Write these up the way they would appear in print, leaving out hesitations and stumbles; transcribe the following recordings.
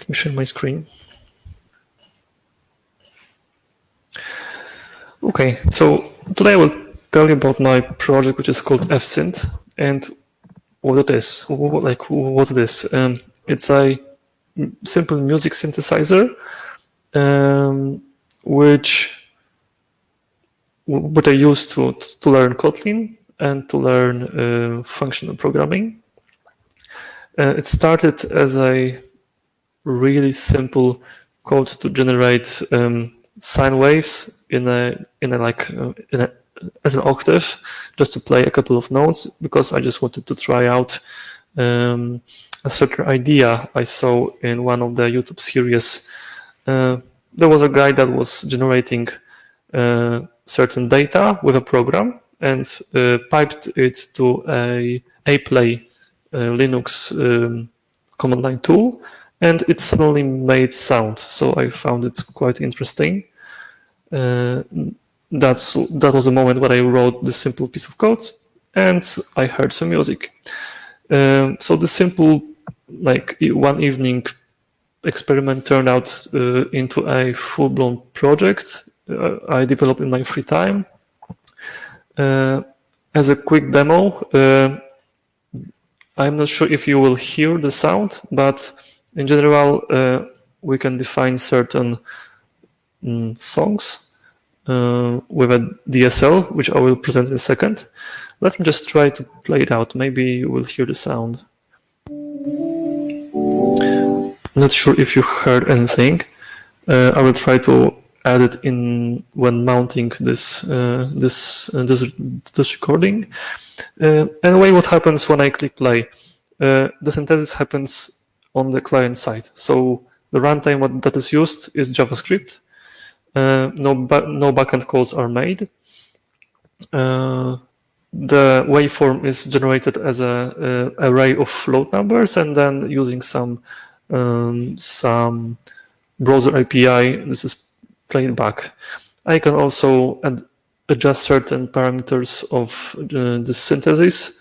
Let me share my screen. Okay, so today I will tell you about my project, which is called fsynth, and what it is. What's this? It's a simple music synthesizer, which I use to learn Kotlin and to learn functional programming. It started as a really simple code to generate sine waves as an octave, just to play a couple of notes, because I just wanted to try out a certain idea I saw in one of the YouTube series. There was a guy that was generating certain data with a program and piped it to a play Linux command line tool, and it suddenly made sound. So I found it quite interesting. That was a moment when I wrote this simple piece of code, and I heard some music. So the simple, one evening experiment turned out into a full-blown project I developed in my free time. As a quick demo, I'm not sure if you will hear the sound, but in general, we can define certain songs with a DSL, which I will present in a second. Let me just try to play it out. Maybe you will hear the sound. Not sure if you heard anything. I will try to add it in when mounting this recording. Anyway, what happens when I click play? The synthesis happens on the client side. So the runtime that is used is JavaScript. No backend calls are made. The waveform is generated as an array of float numbers, and then using some browser API, this is played back. I can also adjust certain parameters of the synthesis.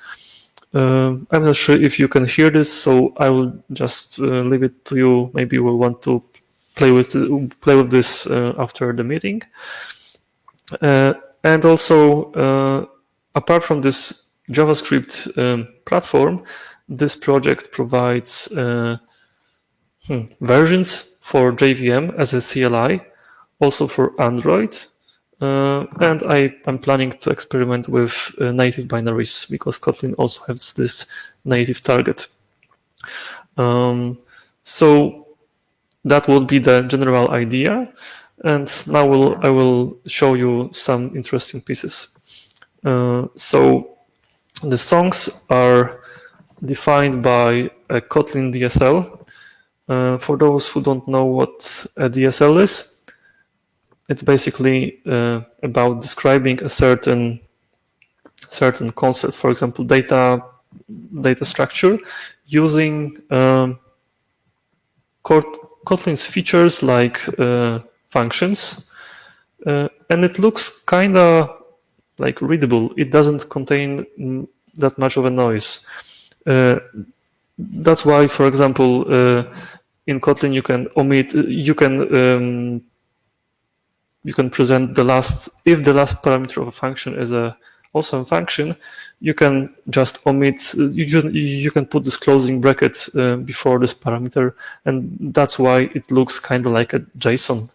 I'm not sure if you can hear this, so I will just leave it to you. Maybe you will want to play with this after the meeting. And also, apart from this JavaScript platform, this project provides versions for JVM as a CLI, also for Android. And I'm planning to experiment with native binaries, because Kotlin also has this native target. So that will be the general idea. And now I will show you some interesting pieces. So the songs are defined by a Kotlin DSL. For those who don't know what a DSL is, it's basically about describing a certain concept, for example, data structure, using Kotlin's features like functions, and it looks kind of like readable. It doesn't contain that much of a noise. That's why, for example, in Kotlin you can omit, you can present if the last parameter of a function is also a function, you can just omit, you can put this closing bracket before this parameter, and that's why it looks kind of like a JSON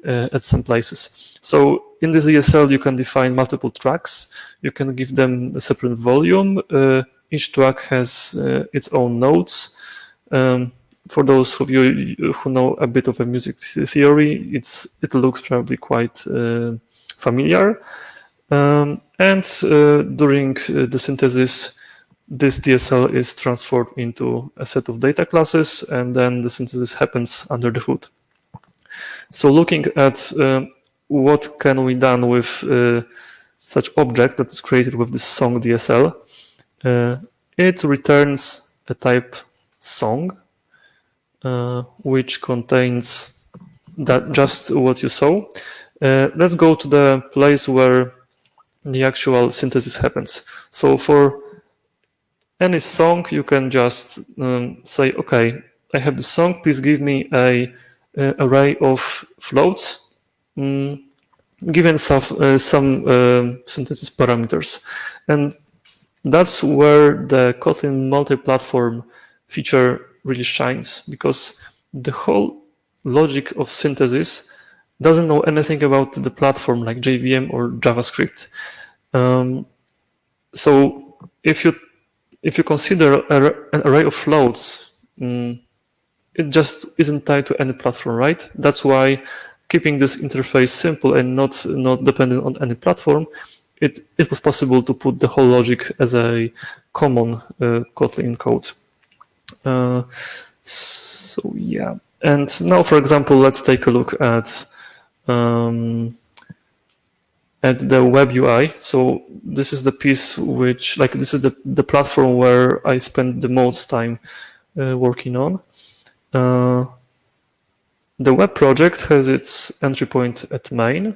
at some places. So in this DSL, you can define multiple tracks. You can give them a separate volume. Each track has its own notes. For those of you who know a bit of a music theory, it looks probably quite familiar. And during the synthesis, this DSL is transformed into a set of data classes, and then the synthesis happens under the hood. So looking at what can be done with such object that is created with this song DSL, it returns a type song, which contains that just what you saw. Let's go to the place where the actual synthesis happens. So for any song, you can just say, okay, I have the song, please give me a array of floats given some synthesis parameters. And that's where the Kotlin multi-platform feature really shines, because the whole logic of synthesis doesn't know anything about the platform like JVM or JavaScript. So if you consider an array of floats, it just isn't tied to any platform, right? That's why keeping this interface simple and not dependent on any platform, it was possible to put the whole logic as a common Kotlin code. So yeah, and now, for example, let's take a look at the web UI. So this is the piece which, like, this is the platform where I spent the most time working on. The web project has its entry point at main,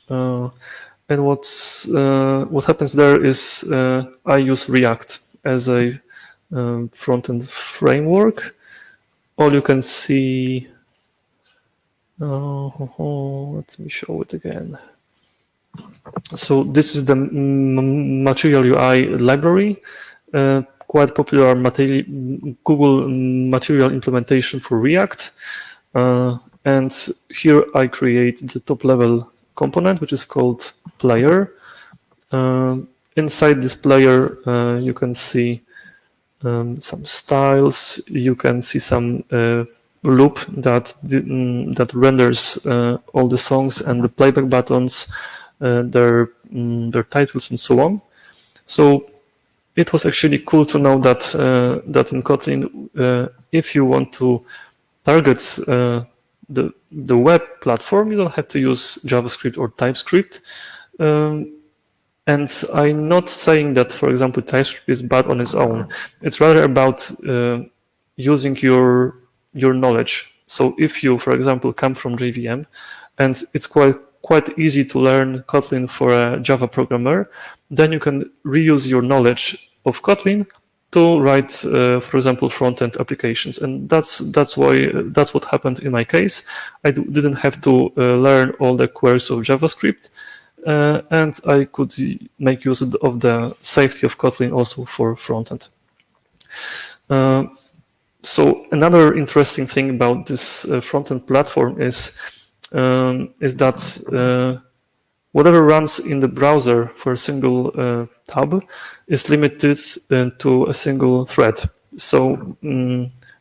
and what happens there is I use React as a front-end framework. All you can see. Let me show it again. So this is the Material UI library, quite popular Google Material implementation for React. And here I create the top level component, which is called player. Inside this player, you can see some styles. You can see some loop that renders all the songs and the playback buttons, their titles, and so on. So it was actually cool to know that that in Kotlin, if you want to target the web platform, you don't have to use JavaScript or TypeScript. And I'm not saying that, for example, TypeScript is bad on its own. It's rather about using your knowledge. So if you, for example, come from JVM, and it's quite easy to learn Kotlin for a Java programmer, then you can reuse your knowledge of Kotlin to write, for example, front-end applications. And that's what happened in my case. I didn't have to learn all the queries of JavaScript, and I could make use of the safety of Kotlin also for front-end. So another interesting thing about this front-end platform is that whatever runs in the browser for a single tab is limited to a single thread. So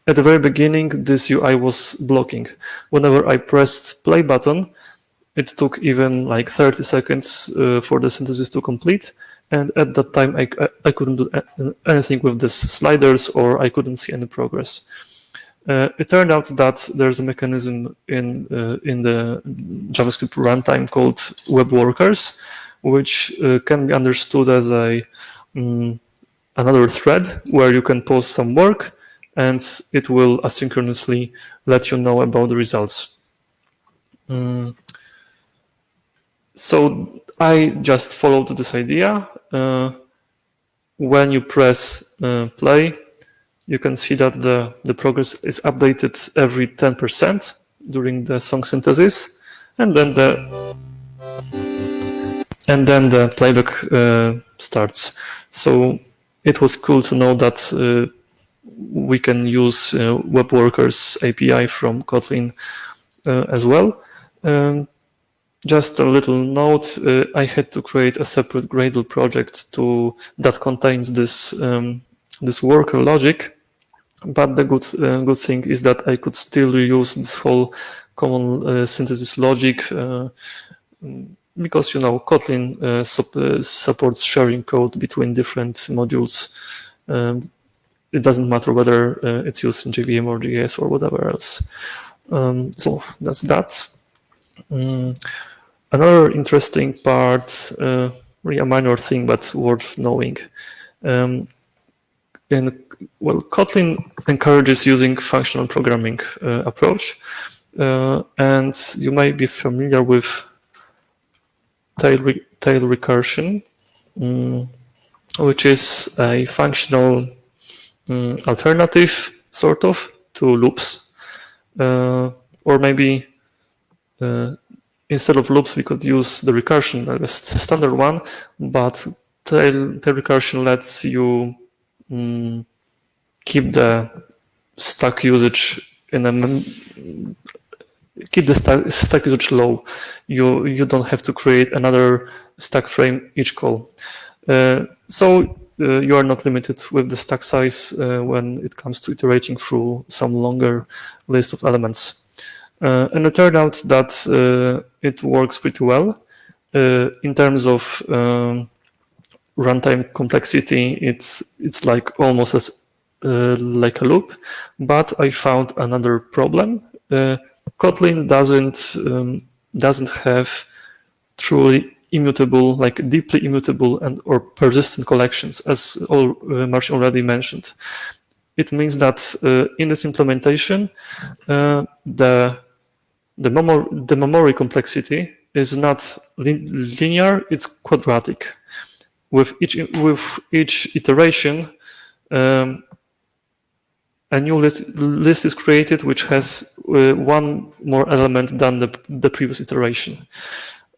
at the very beginning, this UI was blocking. Whenever I pressed play button, it took even like 30 seconds for the synthesis to complete. And at that time, I couldn't do anything with these sliders, or I couldn't see any progress. It turned out that there's a mechanism in the JavaScript runtime called Webworkers, which can be understood as another thread where you can post some work, and it will asynchronously let you know about the results. So I just followed this idea. When you press play, you can see that the progress is updated every 10% during the song synthesis, and then the playback starts. So it was cool to know that we can use Webworkers API from Kotlin as well. Just a little note: I had to create a separate Gradle project that contains this worker logic. But the good thing is that I could still use this whole common synthesis logic because Kotlin supports sharing code between different modules. It doesn't matter whether it's used in JVM or JS or whatever else. So that's that. Another interesting part, really a minor thing but worth knowing. Kotlin encourages using functional programming approach, and you might be familiar with tail recursion, which is a functional alternative, sort of, to loops, or maybe instead of loops we could use the recursion, the standard one, but tail recursion lets you keep the stack usage in stack usage low. You don't have to create another stack frame each call. So you are not limited with the stack size when it comes to iterating through some longer list of elements. And it turned out that it works pretty well. In terms of runtime complexity, it's like almost as like a loop, but I found another problem. Kotlin doesn't have truly immutable, like deeply immutable and or persistent collections, as Marcin already mentioned. It means that in this implementation, the memory complexity is not linear; it's quadratic. With each iteration, a new list is created which has one more element than the previous iteration.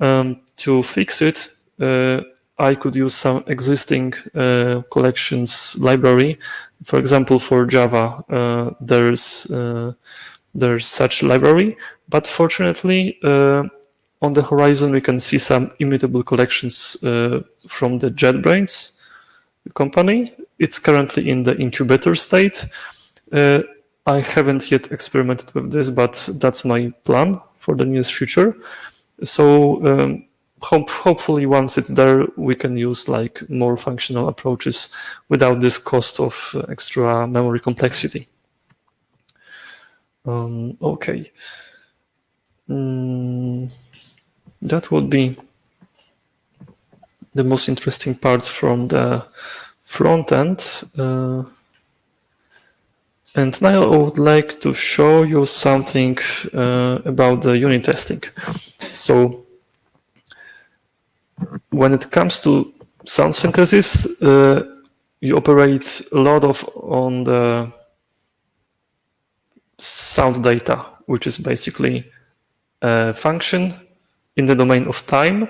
To fix it, I could use some existing collections library. For example, for Java, there's such library, but fortunately, on the horizon we can see some immutable collections from the JetBrains company. It's currently in the incubator state. I haven't yet experimented with this, but that's my plan for the nearest future. So hopefully once it's there, we can use like more functional approaches without this cost of extra memory complexity. Okay. That would be the most interesting parts from the front end. And now I would like to show you something about the unit testing. So when it comes to sound synthesis, you operate a lot on the sound data, which is basically a function in the domain of time,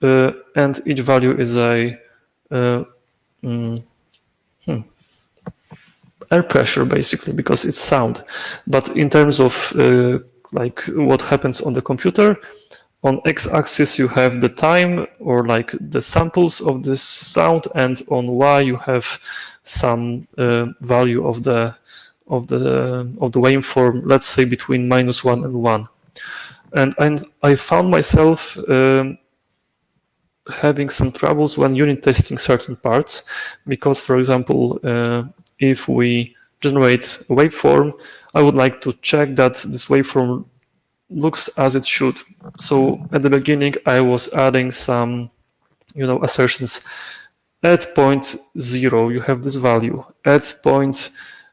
and each value is a air pressure, basically, because it's sound. But in terms of like what happens on the computer, on x-axis you have the time or like the samples of this sound, and on y you have some value of the waveform, let's say between -1 and 1. And I found myself having some troubles when unit testing certain parts, because, for example, if we generate a waveform, I would like to check that this waveform looks as it should. So at the beginning, I was adding some, assertions. At point 0, you have this value. At point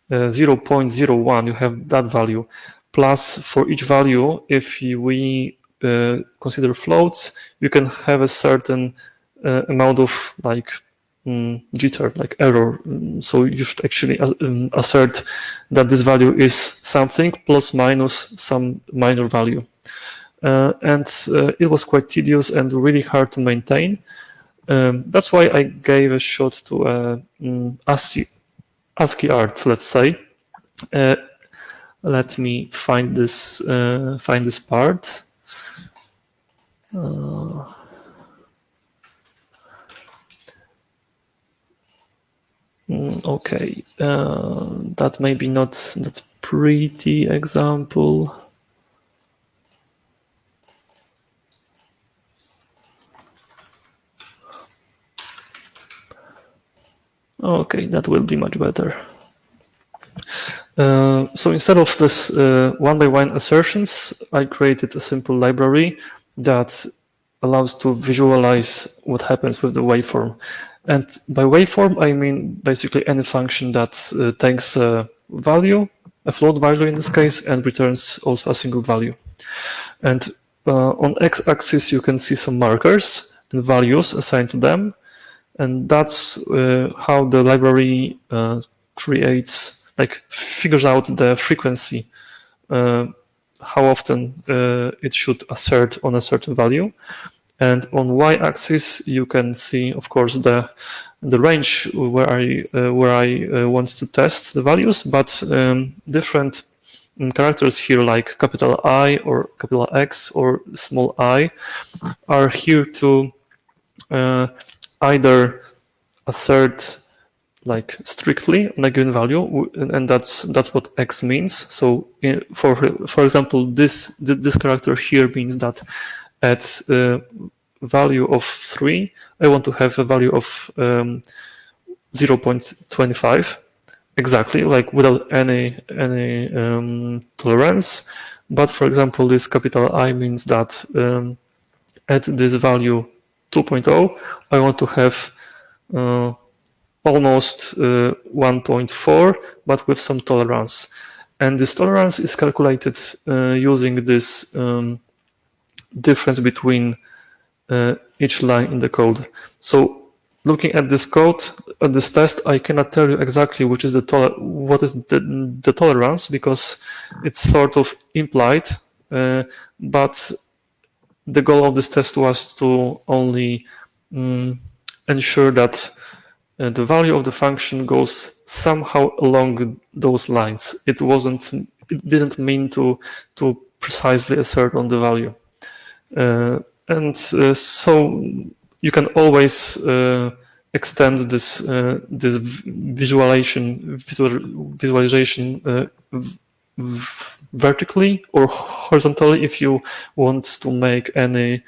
0.01, you have that value. Plus, for each value, if we consider floats, you can have a certain amount of like jitter, like error. So you should actually assert that this value is something plus minus some minor value. And it was quite tedious and really hard to maintain. That's why I gave a shot to ASCII art, let's say. Let me find this part. Okay, that may be not that pretty example. Okay, that will be much better. So instead of this one-by-one assertions, I created a simple library that allows to visualize what happens with the waveform. And by waveform, I mean basically any function that takes a value, a float value in this case, and returns also a single value. And on x-axis, you can see some markers and values assigned to them. And that's how the library creates like figures out the frequency, how often it should assert on a certain value. And on y-axis, you can see, of course, the range where I want to test the values, but different characters here, like capital I or capital X or small I, are here to either assert like strictly on a given value, and that's what X means. So for example, this character here means that at value of 3, I want to have a value of 0.25 exactly, like without any tolerance. But for example, this capital I means that at this value 2.0, I want to have almost 1.4, but with some tolerance. And this tolerance is calculated using this difference between each line in the code. So looking at this code, at this test, I cannot tell you exactly which is what is the tolerance, because it's sort of implied, but the goal of this test was to only ensure that the value of the function goes somehow along those lines. It didn't mean to precisely assert on the value. So you can always extend this visualization vertically or horizontally if you want to make any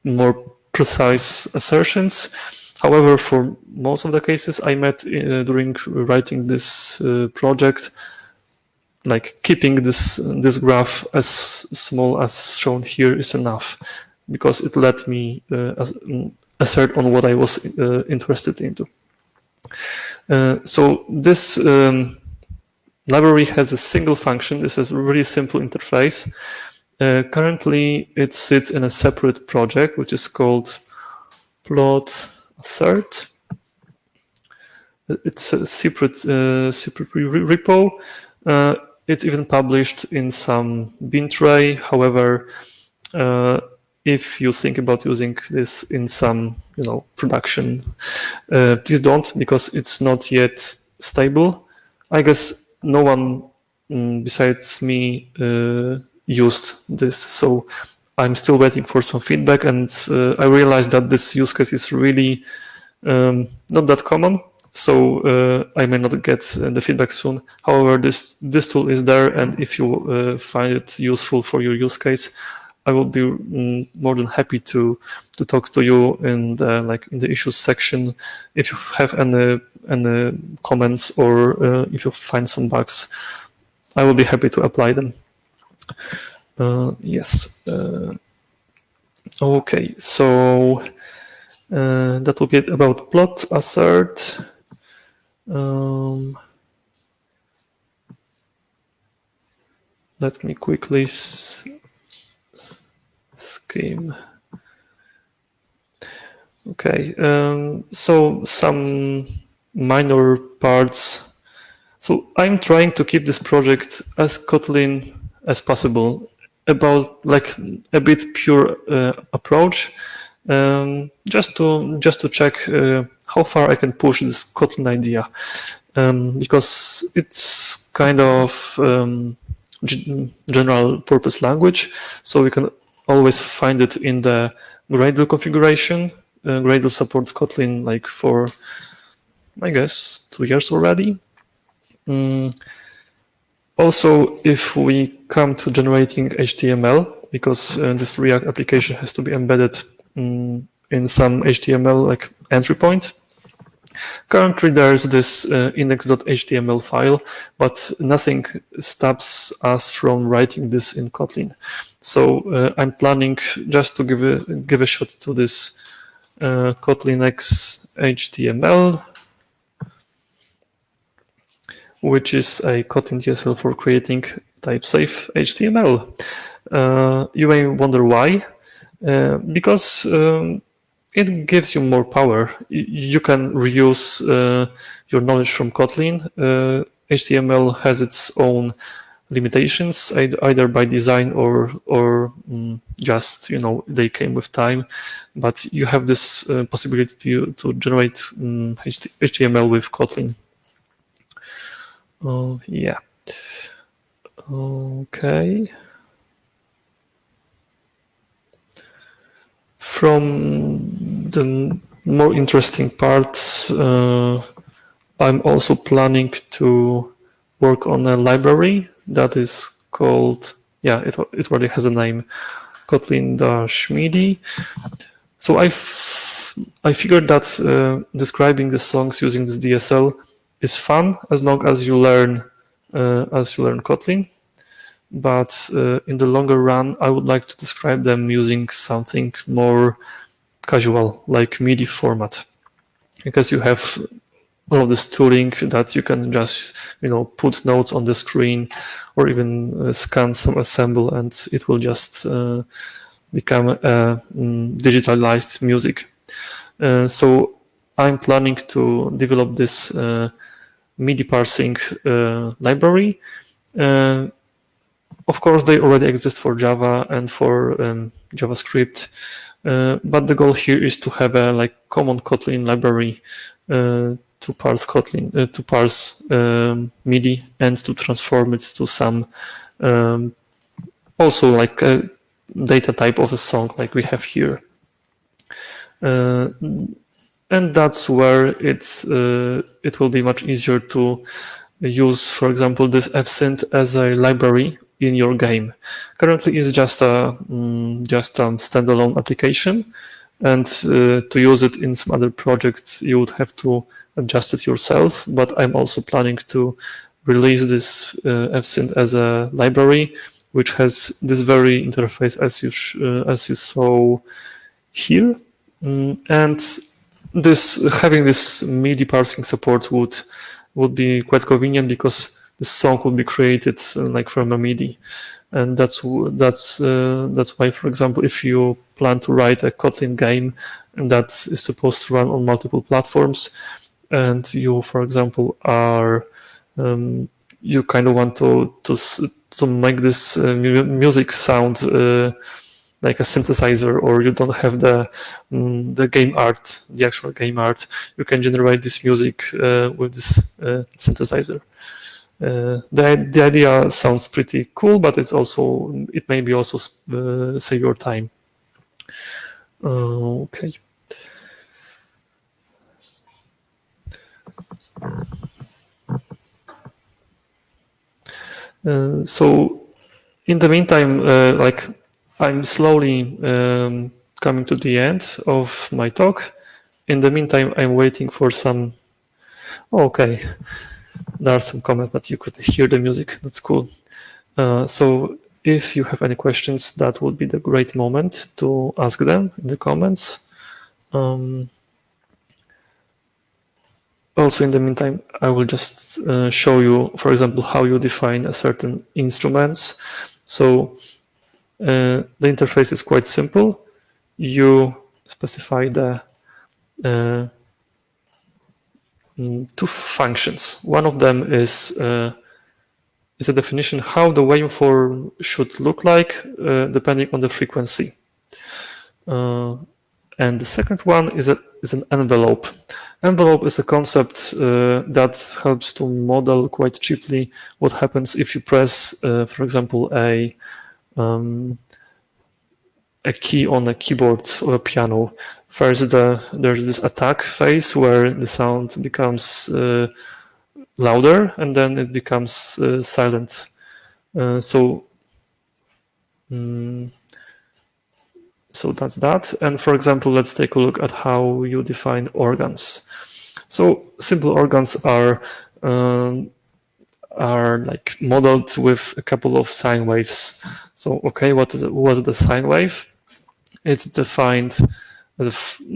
more precise assertions. However, for most of the cases I met during writing this project, like keeping this graph as small as shown here is enough, because it let me assert on what I was interested into. So this library has a single function. This is a really simple interface. Currently, it sits in a separate project, which is called plot assert. It's a separate repo. It's even published in some bin tray. However, if you think about using this in some, production, please don't, because it's not yet stable. I guess no one besides me used this, so I'm still waiting for some feedback, and I realized that this use case is really not that common, so I may not get the feedback soon. However, this tool is there, and if you find it useful for your use case, I will be more than happy to talk to you in the issues section if you have any comments, or if you find some bugs. I will be happy to apply them. Yes. Okay, so that will be it about plot assert. Let me quickly skim. Okay, so some minor parts. So I'm trying to keep this project as Kotlin as possible, about like a bit pure approach, just to check how far I can push this Kotlin idea, because it's kind of general purpose language, so we can always find it in the Gradle configuration. Gradle supports Kotlin like for, I guess, 2 years already. Also, if we come to generating HTML, because this React application has to be embedded in some HTML like entry point. Currently, there's this index.html file, but nothing stops us from writing this in Kotlin. So I'm planning just to give a shot to this Kotlin X HTML, which is a Kotlin DSL for creating type-safe HTML. You may wonder why. Because it gives you more power. You can reuse your knowledge from Kotlin HTML has its own limitations, either by design or just, you know, they came with time. But you have this possibility to generate HTML with Kotlin. Yeah. Okay. From the more interesting parts, I'm also planning to work on a library that is called, yeah, it already has a name, Kotlin MIDI. So I figured that describing the songs using this DSL is fun as long as you learn Kotlin. But in the longer run, I would like to describe them using something more casual, like MIDI format, because you have all of this tooling that you can just, you know, put notes on the screen or even scan some assemble, and it will just become digitalized music. So I'm planning to develop this MIDI parsing library. Of course, they already exist for Java and for JavaScript, but the goal here is to have a like common Kotlin library to parse Kotlin, to parse MIDI, and to transform it to some also like a data type of a song like we have here. And that's where it will be much easier to use, for example, this fsynth as a library in your game. Currently, it's just a standalone application, and to use it in some other project, you would have to adjust it yourself. But I'm also planning to release this fsynth as a library, which has this very interface as you saw here, and having this MIDI parsing support would be quite convenient, because the song will be created like from a MIDI, and that's why, for example, if you plan to write a Kotlin game and that is supposed to run on multiple platforms, and you, for example, are you kind of want to make this music sound like a synthesizer, or you don't have the game art, the actual game art, you can generate this music with this synthesizer. The idea sounds pretty cool, but it may be also save your time. Okay. So in the meantime, like I'm slowly coming to the end of my talk. In the meantime, I'm waiting for some. Okay, there are some comments that you could hear the music. That's cool. So if you have any questions, that would be the great moment to ask them in the comments. Also, in the meantime, I will just show you, for example, how you define a certain instruments. So the interface is quite simple. You specify the two functions. One of them is a definition how the waveform should look like depending on the frequency. And the second one is an envelope. Envelope is a concept that helps to model quite cheaply what happens if you press, for example, a key on a keyboard or a piano. First, there's this attack phase where the sound becomes louder, and then it becomes silent. So that's that. And for example, let's take a look at how you define organs. So simple organs are like modeled with a couple of sine waves. So okay, what was the sine wave? It's defined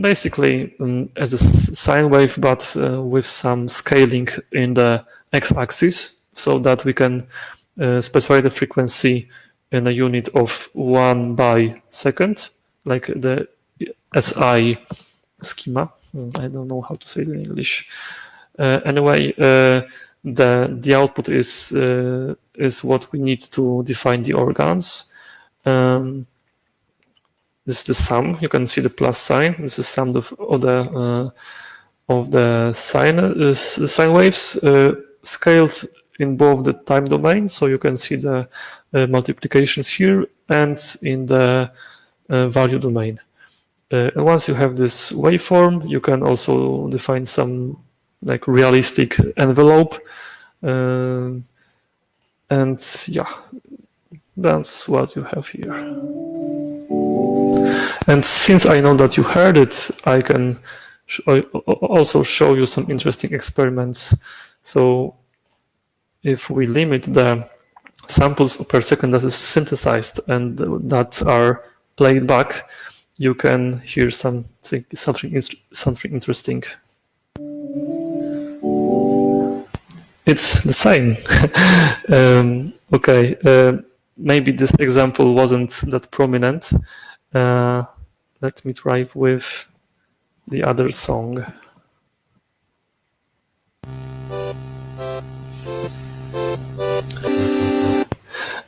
basically as a sine wave, but with some scaling in the x-axis, so that we can specify the frequency in a unit of 1 by second, like the SI schema. I don't know how to say it in English. Anyway, the output is what we need to define the organs. This is the sum. You can see the plus sign. This is sum of the sine waves scaled in both the time domain, so you can see the multiplications here, and in the value domain. And once you have this waveform, you can also define some like realistic envelope, and yeah, that's what you have here. And since I know that you heard it, I can also show you some interesting experiments. So if we limit the samples per second that is synthesized and that are played back, you can hear something interesting. It's the same. Okay, maybe this example wasn't that prominent. Let me try with the other song.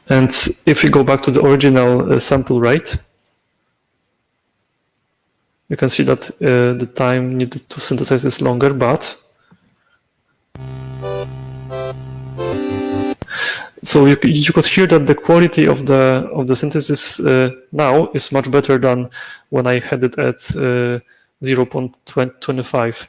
And if we go back to the original sample rate, you can see that the time needed to synthesize is longer, but so you could hear that the quality of the synthesis now is much better than when I had it at 0.25.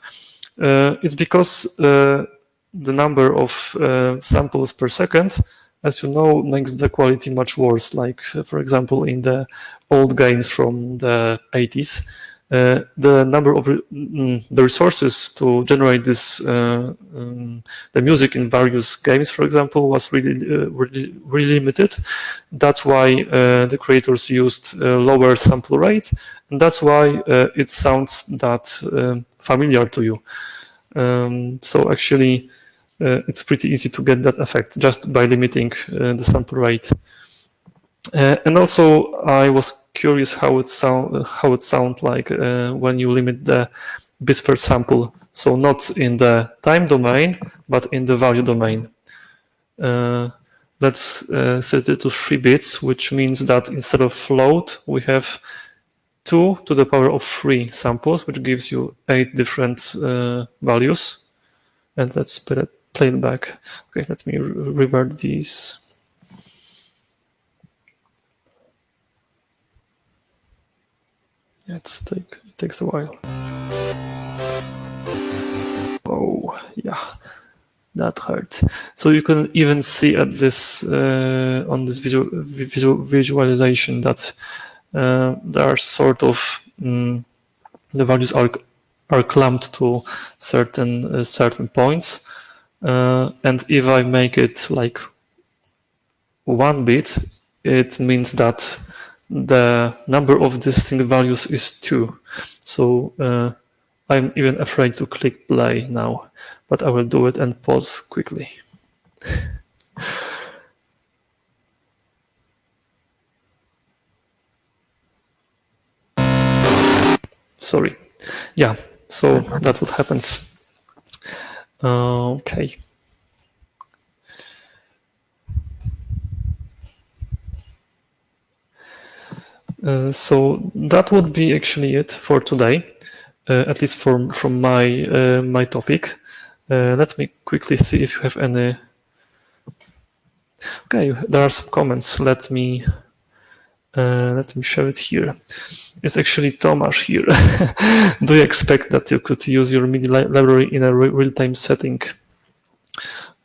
It's because the number of samples per second, as you know, makes the quality much worse. Like, for example, in the old games from the 80s, the number of the resources to generate this the music in various games, for example, was really limited. That's why the creators used lower sample rate, and that's why it sounds that familiar to you. So actually, it's pretty easy to get that effect just by limiting the sample rate. And also, I was curious how it sounds like when you limit the bits per sample. So not in the time domain, but in the value domain. Let's set it to 3 bits, which means that instead of float, we have 2 to the power of 3 samples, which gives you 8 different values. And let's play it back. Okay, let me revert these. It takes a while. Oh, yeah, that hurt. So you can even see at this on this visualization that there are sort of the values are clamped to certain points, and if I make it like 1 bit, it means that the number of distinct values is 2. So I'm even afraid to click play now, but I will do it and pause quickly. Sorry. Yeah, so that's what happens. Okay. So that would be actually it for today, at least from my topic. Let me quickly see if you have any. Okay, there are some comments. Let me share it here. It's actually Tomasz here. Do you expect that you could use your MIDI library in a real-time setting?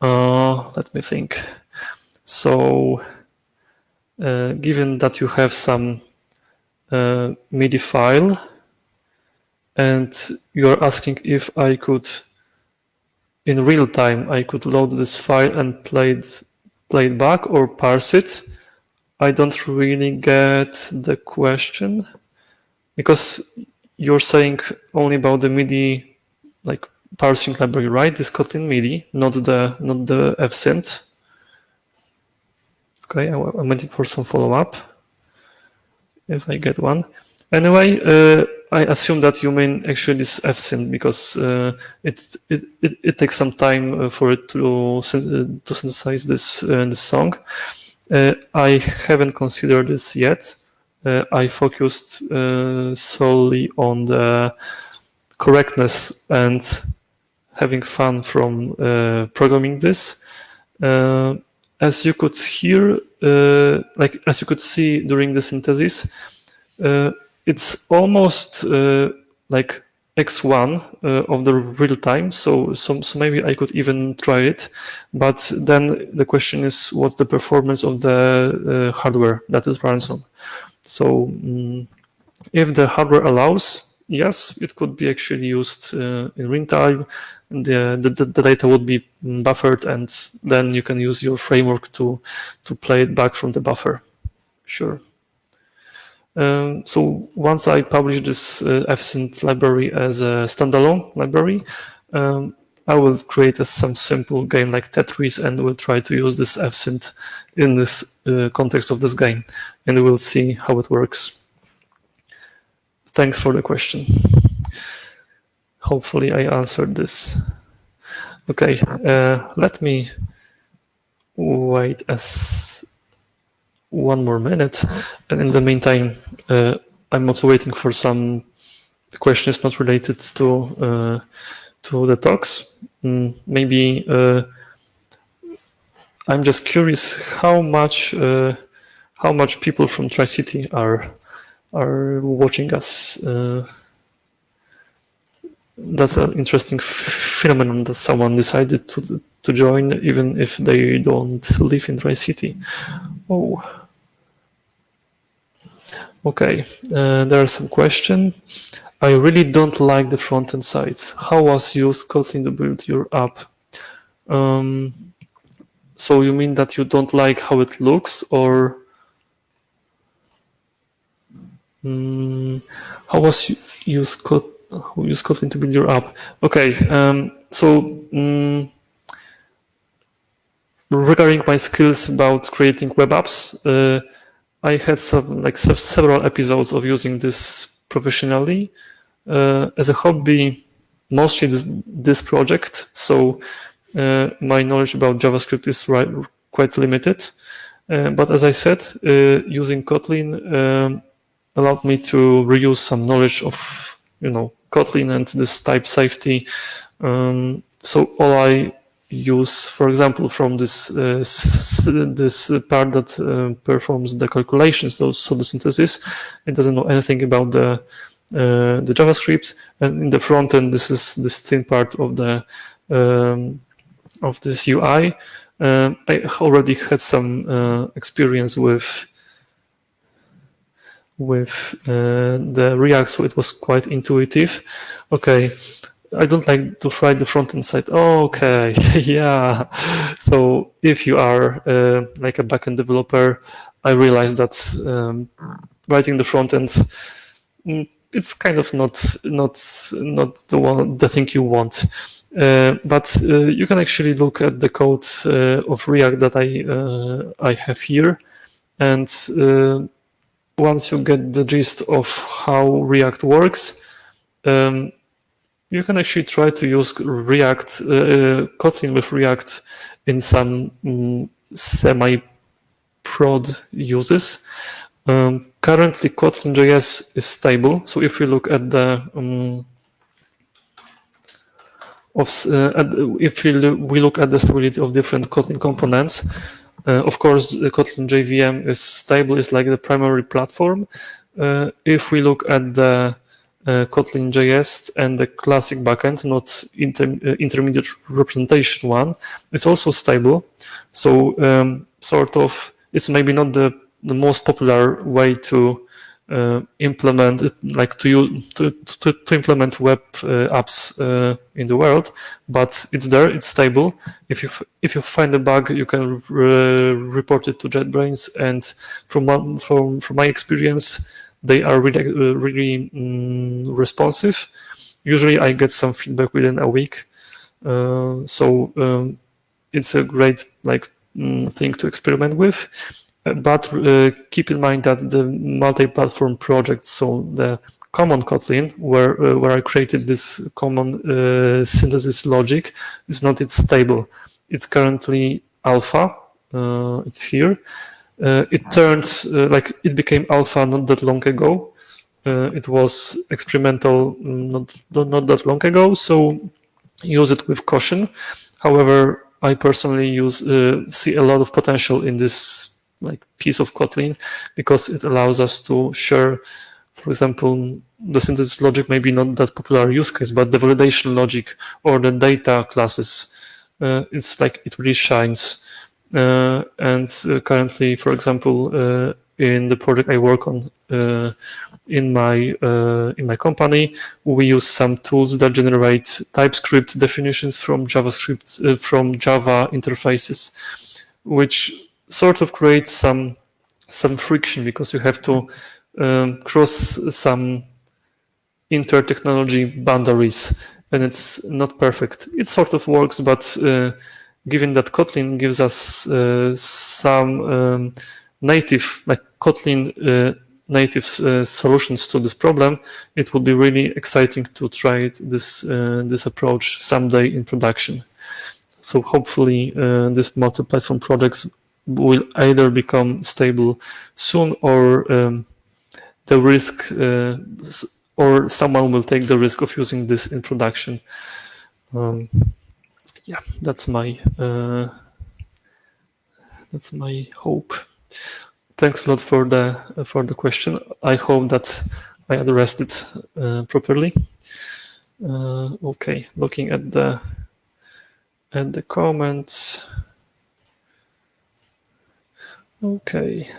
Let me think. So, given that you have some MIDI file, and you're asking if I could, in real time, I could load this file and play it back or parse it. I don't really get the question, because you're saying only about the MIDI, like parsing library, right? This Kotlin MIDI, not the fsynth. Okay, I'm waiting for some follow-up, if I get one. Anyway, I assume that you mean actually this fsynth, because it takes some time for it to synthesize this song. I haven't considered this yet. I focused solely on the correctness and having fun from programming this. As you could hear, as you could see during the synthesis, it's almost like x1 of the real time. So maybe I could even try it. But then the question is, what's the performance of the hardware that it runs on? So if the hardware allows, yes, it could be actually used in real time. The data would be buffered, and then you can use your framework to play it back from the buffer. Sure. So once I publish this fsynth library as a standalone library, I will create some simple game like Tetris, and we'll try to use this fsynth in this context of this game, and we'll see how it works. Thanks for the question. Hopefully I answered this. Okay, let me wait one more minute, and in the meantime, I'm also waiting for some questions not related to the talks. Maybe I'm just curious how much people from Tri-City are watching us. That's an interesting phenomenon that someone decided to join, even if they don't live in Tri-City. Oh. Okay, there are some questions. I really don't like the front-end side. How was used Kotlin to build your app? So you mean that you don't like how it looks, or how was used Kotlin to build your app? Okay, regarding my skills about creating web apps, I had several episodes of using this professionally. As a hobby, mostly this project. So my knowledge about JavaScript is quite limited. But as I said, using Kotlin allowed me to reuse some knowledge of Kotlin and this type safety. So all I use, for example, from this part that performs the calculations, so the synthesis, it doesn't know anything about the JavaScript, and in the front end, this is this thin part of the of this UI. I already had some experience with the React, so it was quite intuitive. Okay, I don't like to write the front-end side. Oh, okay, yeah. So if you are like a backend developer, I realize that writing the front-end, it's kind of not the thing you want. But you can actually look at the code of React that I have here, and once you get the gist of how React works, you can actually try to use Kotlin with React in some semi-prod uses. Currently, Kotlin JS is stable. So if we look at the we look at the stability of different Kotlin components, of course, the Kotlin JVM is stable. It's like the primary platform. If we look at the Kotlin JS and the classic backend, not intermediate representation one, it's also stable. So sort of, it's maybe not the most popular way to implement it, like to implement web apps in the world, but it's there, it's stable. If you find a bug, you can report it to JetBrains, and from my experience, they are really responsive. Usually, I get some feedback within a week, so it's a great thing to experiment with. But keep in mind that the multi-platform project, so the common Kotlin, where I created this common synthesis logic, is not yet stable. It's currently alpha. It's here. It turned it became alpha not that long ago. It was experimental not that long ago, so use it with caution. However, I personally see a lot of potential in this piece of Kotlin, because it allows us to share, for example, the synthesis logic, maybe not that popular use case, but the validation logic or the data classes. It's it really shines. And currently, for example, in the project I work on in my company, we use some tools that generate TypeScript definitions from JavaScript from Java interfaces, which sort of creates some friction, because you have to cross some inter-technology boundaries, and it's not perfect. It sort of works, but given that Kotlin gives us some native, Kotlin native solutions to this problem, it would be really exciting to try this approach someday in production. So hopefully these multi-platform projects will either become stable soon, or the risk, or someone will take the risk of using this in production. Yeah, that's my hope. Thanks a lot for the question. I hope that I addressed it properly. Okay, looking at the comments. Okay.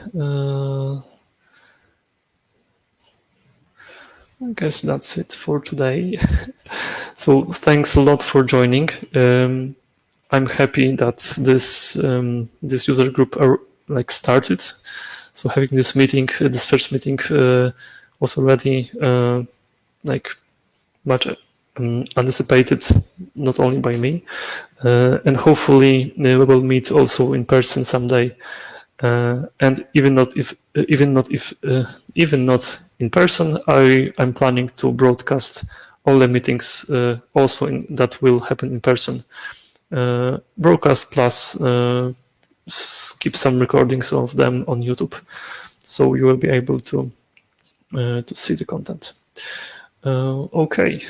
I guess that's it for today. So thanks a lot for joining. I'm happy that this user group started. So having this meeting, this first meeting, was already much anticipated, not only by me, and hopefully we will meet also in person someday. And even not in person, I'm planning to broadcast all the meetings also that will happen in person. Broadcast plus keep some recordings of them on YouTube, so you will be able to see the content. Okay.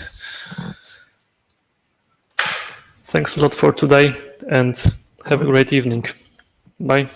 Thanks a lot for today, and have a great evening. Bye.